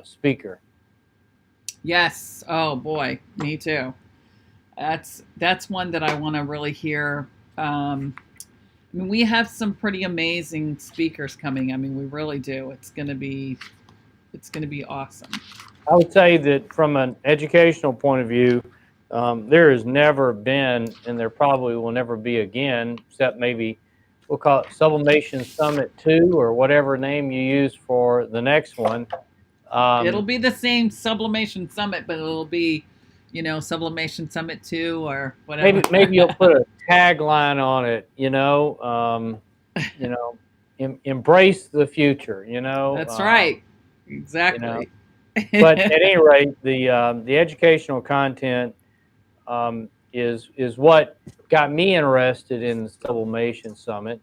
speaker. Yes. Oh boy, me too. That's one that I want to really hear. We have some pretty amazing speakers coming. We really do. It's going to be awesome. I would say that from an educational point of view, there has never been, and there probably will never be again, except maybe we'll call it Sublimation Summit 2 or whatever name you use for the next one. It'll be the same Sublimation Summit, but it'll be, Sublimation Summit 2 or whatever. Maybe you'll put a tagline on it, embrace the future, That's right. Exactly. But at any rate, the educational content is what got me interested in the Sublimation Summit,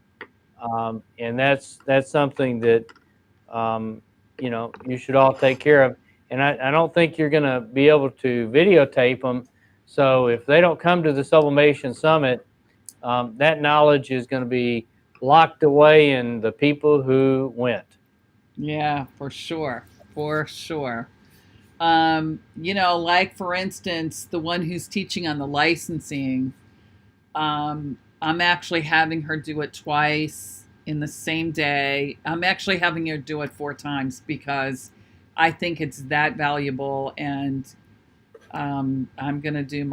and that's something that you should all take care of. And I don't think you're going to be able to videotape them. So if they don't come to the Sublimation Summit, that knowledge is going to be locked away in the people who went. Yeah, for sure. For sure. Like for instance, the one who's teaching on the licensing, I'm actually having her do it twice in the same day. I'm actually having her do it 4 times because I think it's that valuable, and I'm going to do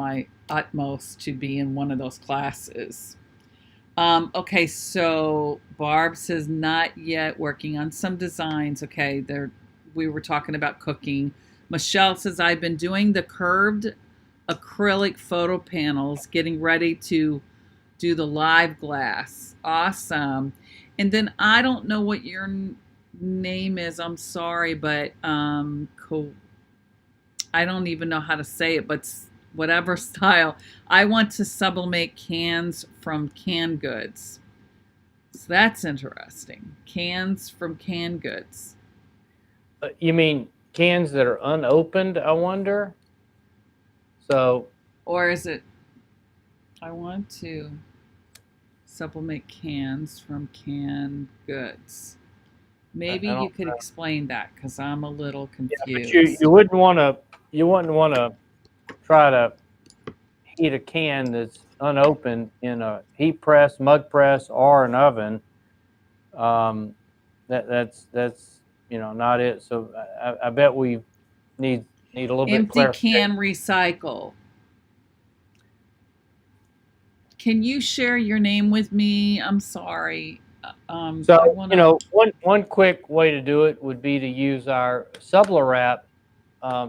utmost to be in one of those classes. Okay, so Barb says not yet, working on some designs. Okay, we were talking about cooking. Michelle says I've been doing the curved acrylic photo panels, getting ready to do the live glass. Awesome. And then I don't know what your name is. I'm sorry, but I don't even know how to say it, but whatever style. I want to sublimate cans from canned goods. So that's interesting. Cans from canned goods. You mean cans that are unopened, I wonder? So, Or is it, I want to sublimate cans from canned goods. Maybe you could explain that because I'm a little confused. Yeah, but you wouldn't want to try to heat a can that's unopened in a heat press, mug press, or an oven. That's not it. So I bet we need a little bit empty can recycle. Can you share your name with me? I'm sorry. So one quick way to do it would be to use our Sublwrap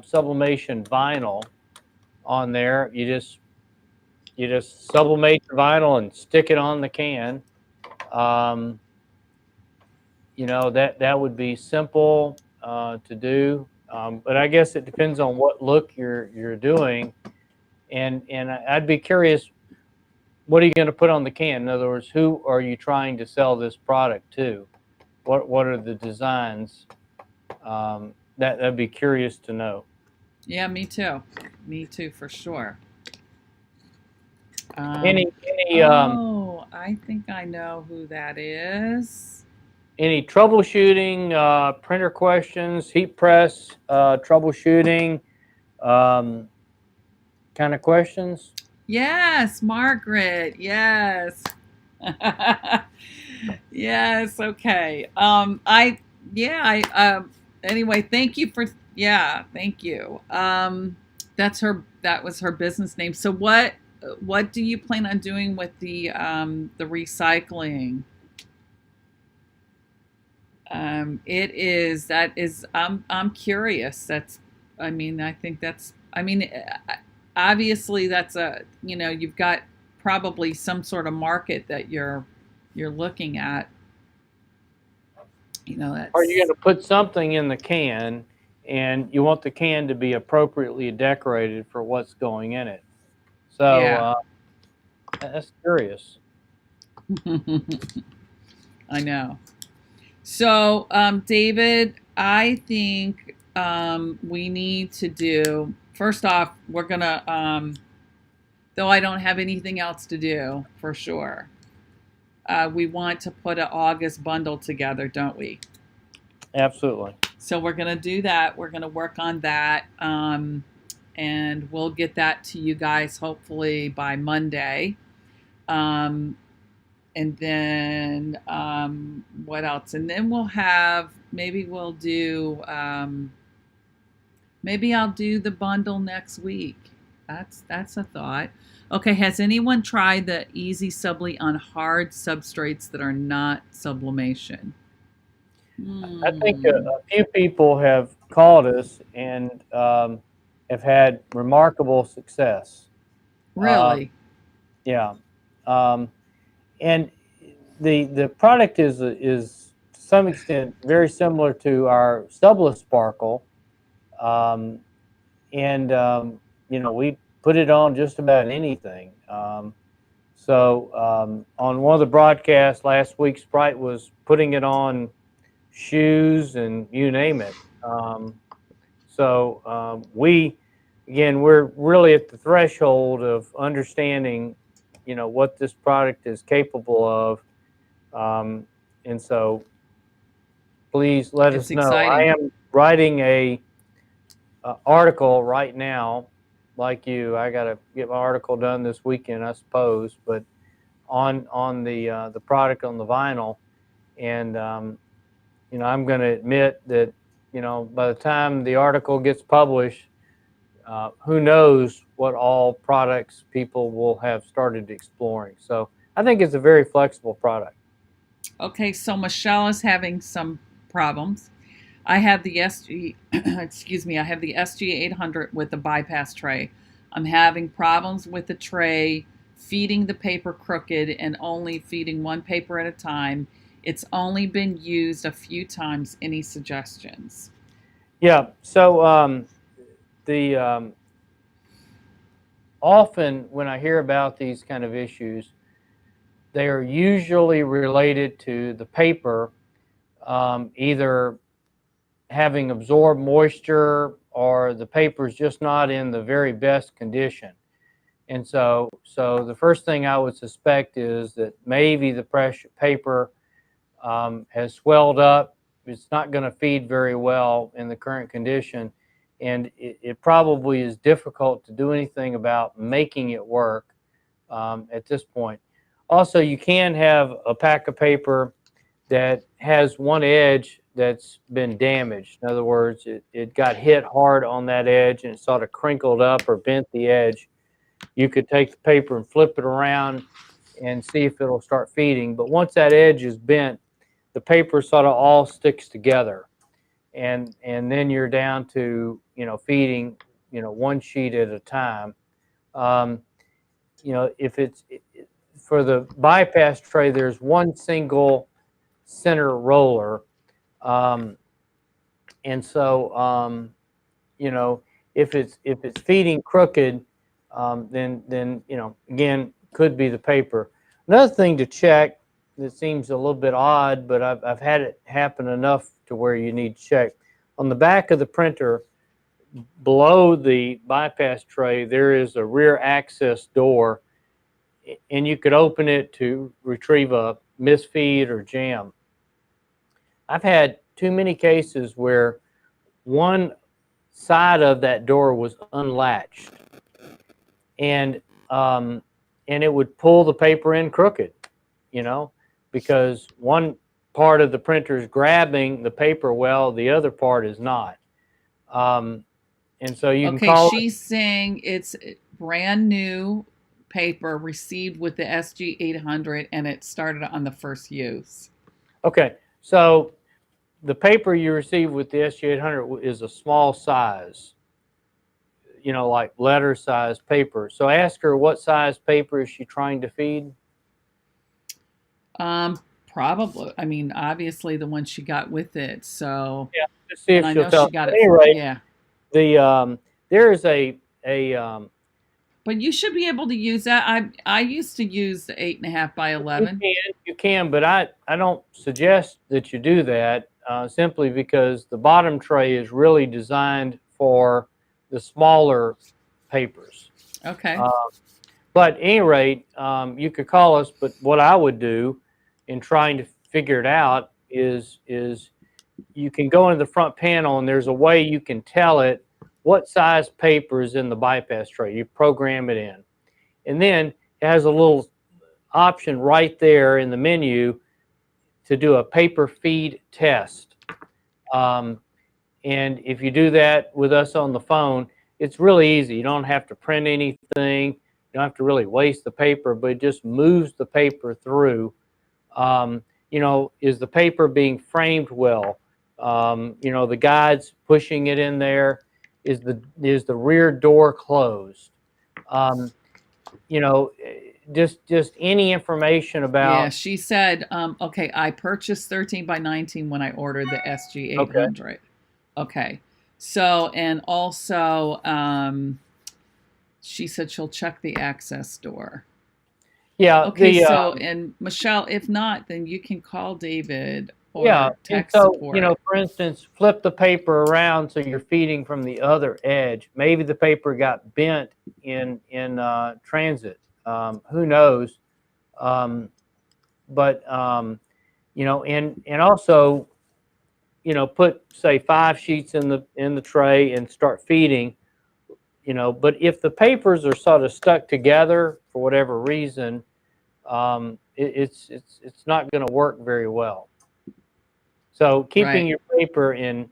sublimation vinyl on there. You just sublimate the vinyl and stick it on the can. That would be simple to do, but I guess it depends on what look you're doing, and I'd be curious, what are you going to put on the can? In other words, who are you trying to sell this product to? What are the designs? That'd be curious to know. Yeah, me too. Me too, for sure. I think I know who that is. Any troubleshooting, printer questions, heat press troubleshooting kind of questions? Yes, Margaret. Yes. Yes. Okay. Anyway, thank you for, thank you. That was her business name. So what do you plan on doing with the recycling? I'm curious. Obviously that's you've got probably some sort of market that you're looking at. Are you going to put something in the can, and you want the can to be appropriately decorated for what's going in it? So yeah. That's curious. I know. So, David, I think we need to do, first off, we're going to, though I don't have anything else to do for sure, we want to put an August bundle together, don't we? Absolutely. So we're going to do that. We're going to work on that. And we'll get that to you guys hopefully by Monday. And then what else? And then maybe I'll do the bundle next week. That's a thought. Okay, has anyone tried the Easy Subli on hard substrates that are not sublimation? I think a few people have called us and have had remarkable success. Really? Yeah. And the product is to some extent very similar to our Subless Sparkle, we put it on just about anything. So on one of the broadcasts last week, Sprite was putting it on shoes and you name it. We're really at the threshold of understanding what this product is capable of, and so please let us know. Exciting. I am writing a article right now, like you. I got to get my article done this weekend, I suppose, but on the product on the vinyl, and I'm going to admit that by the time the article gets published, who knows what all products people will have started exploring. So I think it's a very flexible product. Okay, so Michelle is having some problems. I have the SG, excuse me, I have the SG 800 with the bypass tray. I'm having problems with the tray feeding the paper crooked and only feeding one paper at a time. It's only been used a few times. Any suggestions? Yeah. So the often when I hear about these kind of issues, they are usually related to the paper either having absorbed moisture or the paper is just not in the very best condition. And so the first thing I would suspect is that maybe the pressure paper has swelled up. It's not going to feed very well in the current condition. And it probably is difficult to do anything about making it work at this point. Also, you can have a pack of paper that has one edge that's been damaged. In other words, it got hit hard on that edge and it sort of crinkled up or bent the edge. You could take the paper and flip it around and see if it'll start feeding. But once that edge is bent, the paper sort of all sticks together. And then you're down to, feeding, one sheet at a time. If it's for the bypass tray, there's one single center roller. And so, if it's feeding crooked, then again, could be the paper. Another thing to check that seems a little bit odd, but I've had it happen enough to where you need to check. On the back of the printer, below the bypass tray, there is a rear access door, and you could open it to retrieve a misfeed or jam. I've had too many cases where one side of that door was unlatched, and it would pull the paper in crooked, because one part of the printer is grabbing the paper well, the other part is not. And so you can call. Okay, she's saying it's brand new paper received with the SG 800 and it started on the first use. Okay, so the paper you receive with the SG 800 is a small size, like letter size paper. So ask her what size paper is she trying to feed? Probably. I mean, obviously the one she got with it. So yeah, let's see if I she'll know tell. she got At it. any rate, Yeah. There is a But you should be able to use that. I used to use the 8.5 by 11. You can, but I don't suggest that you do that simply because the bottom tray is really designed for the smaller papers. Okay. But at any rate, you could call us. But what I would do in trying to figure it out is you can go into the front panel and there's a way you can tell it what size paper is in the bypass tray. You program it in. And then it has a little option right there in the menu to do a paper feed test. And if you do that with us on the phone, it's really easy. You don't have to print anything. You don't have to really waste the paper, but it just moves the paper through. Is the paper being framed well? The guides pushing it in there. Is the rear door closed? Just any information about. Yeah, she said, okay, I purchased 13 by 19 when I ordered the SG 800. Okay. So, and also, she said she'll check the access door. Yeah. Okay. And Michelle, if not, then you can call David or text support. For instance, flip the paper around so you're feeding from the other edge. Maybe the paper got bent in transit. Who knows? And also, put say 5 sheets in the tray and start feeding. But if the papers are sort of stuck together for whatever reason, it's not going to work very well. So keeping your paper in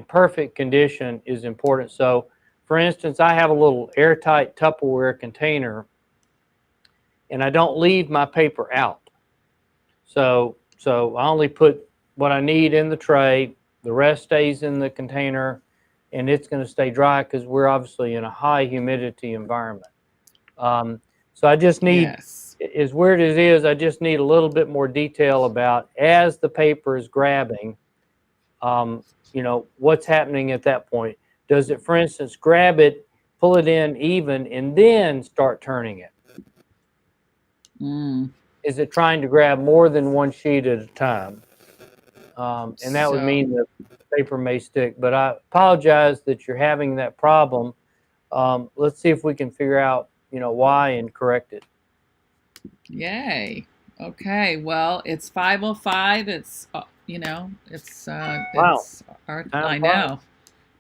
perfect condition is important. So for instance, I have a little airtight Tupperware container, and I don't leave my paper out. So I only put what I need in the tray. The rest stays in the container, and it's going to stay dry because we're obviously in a high humidity environment. So I just need, Yes. as weird as it is, I just need a little bit more detail about as the paper is grabbing, you know, what's happening at that point. Does it, for instance, grab it, pull it in even, and then start turning it? Mm. Is it trying to grab more than one sheet at a time? And that would So- mean the paper may stick. But I apologize that you're having that problem. Let's see if we can figure out, you know, why and correct it. Yay. Okay. Well, it's 5:05. It's you know, it's Wow. our, Time I flies. know.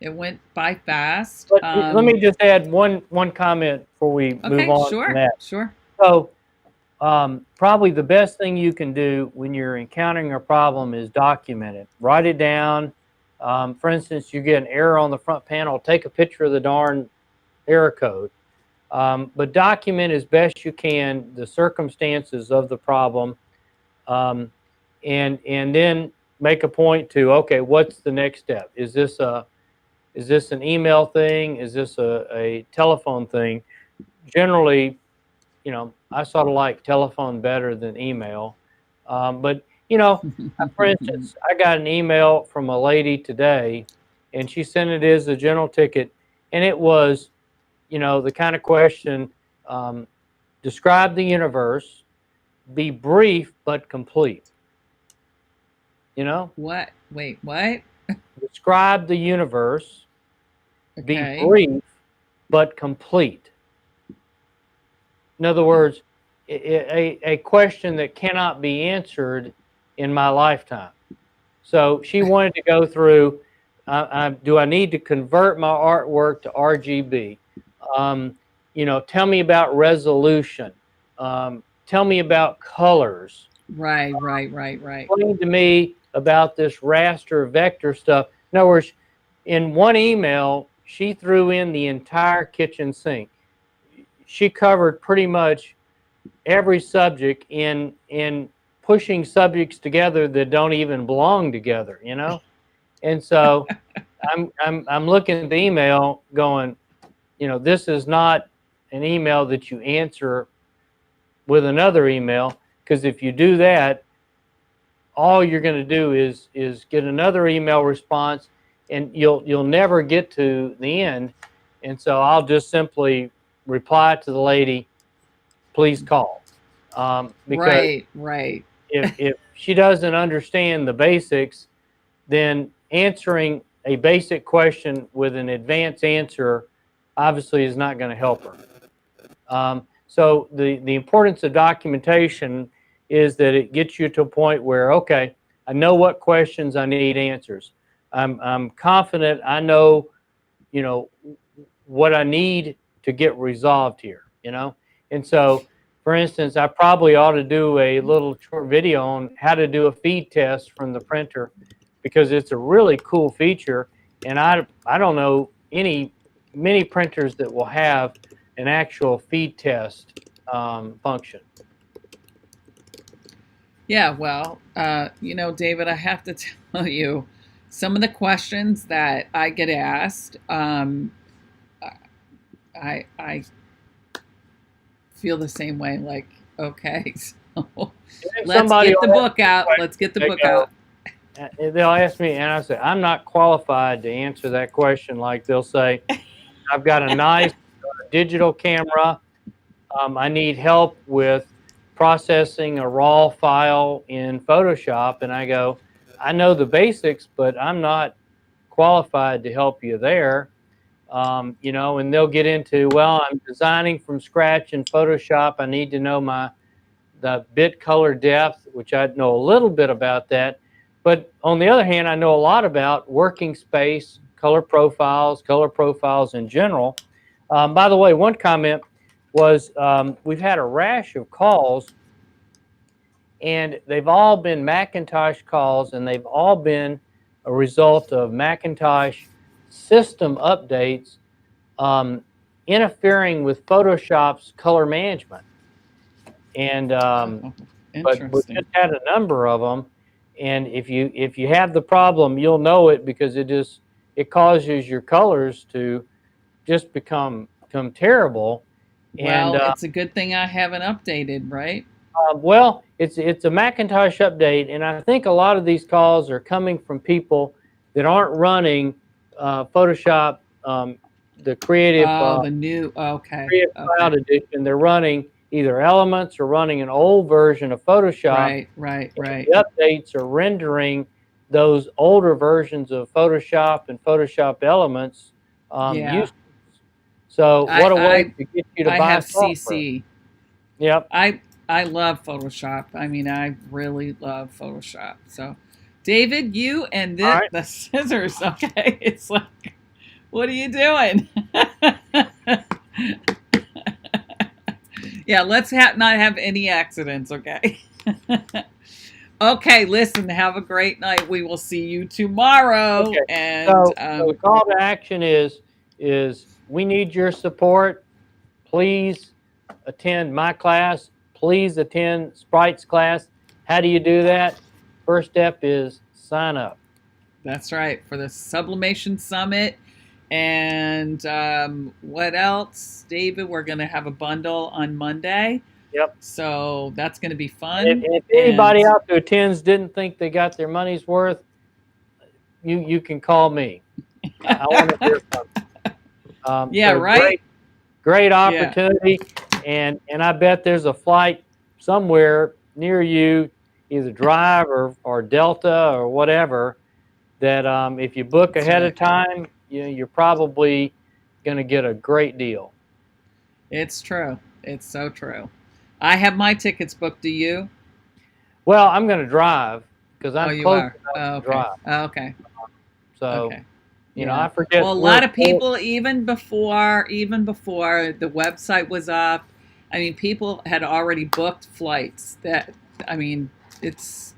It went by fast. But let me just add one comment before we move Okay, on sure. from that. Sure. So probably the best thing you can do when you're encountering a problem is document it. Write it down. For instance, you get an error on the front panel, take a picture of the darn error code. But document as best you can the circumstances of the problem, and then make a point to, okay, what's the next step? Is this an email thing? Is this a telephone thing? Generally, you know, I sort of like telephone better than email. But, you know, for instance, I got an email from a lady today, and she sent it as a general ticket, and it was, you know, the kind of question, describe the universe, be brief but complete. You know? What? Wait, what? Describe the universe, be Okay. brief but complete. In other words, a question that cannot be answered in my lifetime. So she wanted to go through, do I need to convert my artwork to RGB? You know, tell me about resolution. Tell me about colors. Right. Explain to me about this raster vector stuff. In other words, in one email, she threw in the entire kitchen sink. She covered pretty much every subject in pushing subjects together that don't even belong together, you know? And so I'm looking at the email going, you know, this is not an email that you answer with another email, because if you do that, all you're going to do is get another email response, and you'll never get to the end. And so I'll just simply reply to the lady, please call. Because Right. if she doesn't understand the basics, then answering a basic question with an advanced answer obviously is not going to help her. So the importance of documentation is that it gets you to a point where, okay, I know what questions I need answers. I'm confident I know, you know, what I need to get resolved here, you know? And so, for instance, I probably ought to do a little short video on how to do a feed test from the printer, because it's a really cool feature. And I don't know many printers that will have an actual feed test function. Yeah, well, you know, David, I have to tell you, some of the questions that I get asked, I feel the same way. Like, okay, so let's get the book out. Let's get the book out. They'll ask me, and I say, I'm not qualified to answer that question. Like, they'll say, I've got a nice digital camera. I need help with processing a raw file in Photoshop. And I go, I know the basics, but I'm not qualified to help you there. You know, and they'll get into, well, I'm designing from scratch in Photoshop. I need to know the bit color depth, which I know a little bit about that. But on the other hand, I know a lot about working space, color profiles in general. By the way, one comment was, we've had a rash of calls, and they've all been Macintosh calls, and they've all been a result of Macintosh system updates interfering with Photoshop's color management. And but we Interesting. just had a number of them. And if you have the problem, you'll know it, because it causes your colors to just become terrible. Well, And it's a good thing I haven't updated, right? well, it's a Macintosh update, and I think a lot of these calls are coming from people that aren't running Photoshop, the Creative Oh, the new. Okay. Creative Cloud Okay. Edition. They're running either Elements or running an old version of Photoshop. Right. Right. Right. The updates are rendering those older versions of Photoshop and Photoshop Elements Yeah. useless. So what a way to get you to I buy have software. CC. Yep. I love Photoshop. I mean, I really love Photoshop. So, David, you and All right. the scissors. Okay, it's like, what are you doing? Yeah, let's not have any accidents. Okay. Okay, listen. Have a great night. We will see you tomorrow. Okay. And So the call to action is we need your support. Please attend my class. Please attend Sprite's class. How do you do that? First step is sign up. That's right, for the Sublimation Summit. And what else, David? We're going to have a bundle on Monday. Yep. So that's going to be fun. If anybody out who attends didn't think they got their money's worth, you can call me. I want to hear from you. Yeah, so right. Great opportunity, and I bet there's a flight somewhere near you, either Drive or Delta or whatever, that if you book ahead of time, you're probably going to get a great deal. It's true. It's so true. I have my tickets booked. Do you? Well, I'm going to drive because I'm close enough to drive. Okay. So, okay. you know, I forget. Well, a lot of people, even before the website was up, I mean, people had already booked flights. It's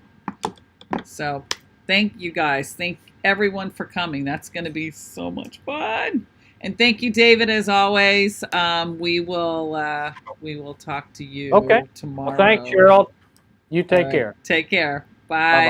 so. Thank you guys. Thank everyone for coming. That's going to be so much fun. And thank you, David, as always. We will talk to you tomorrow. Well, thanks, Cheryl. You take care. Take care. Bye. Bye-bye.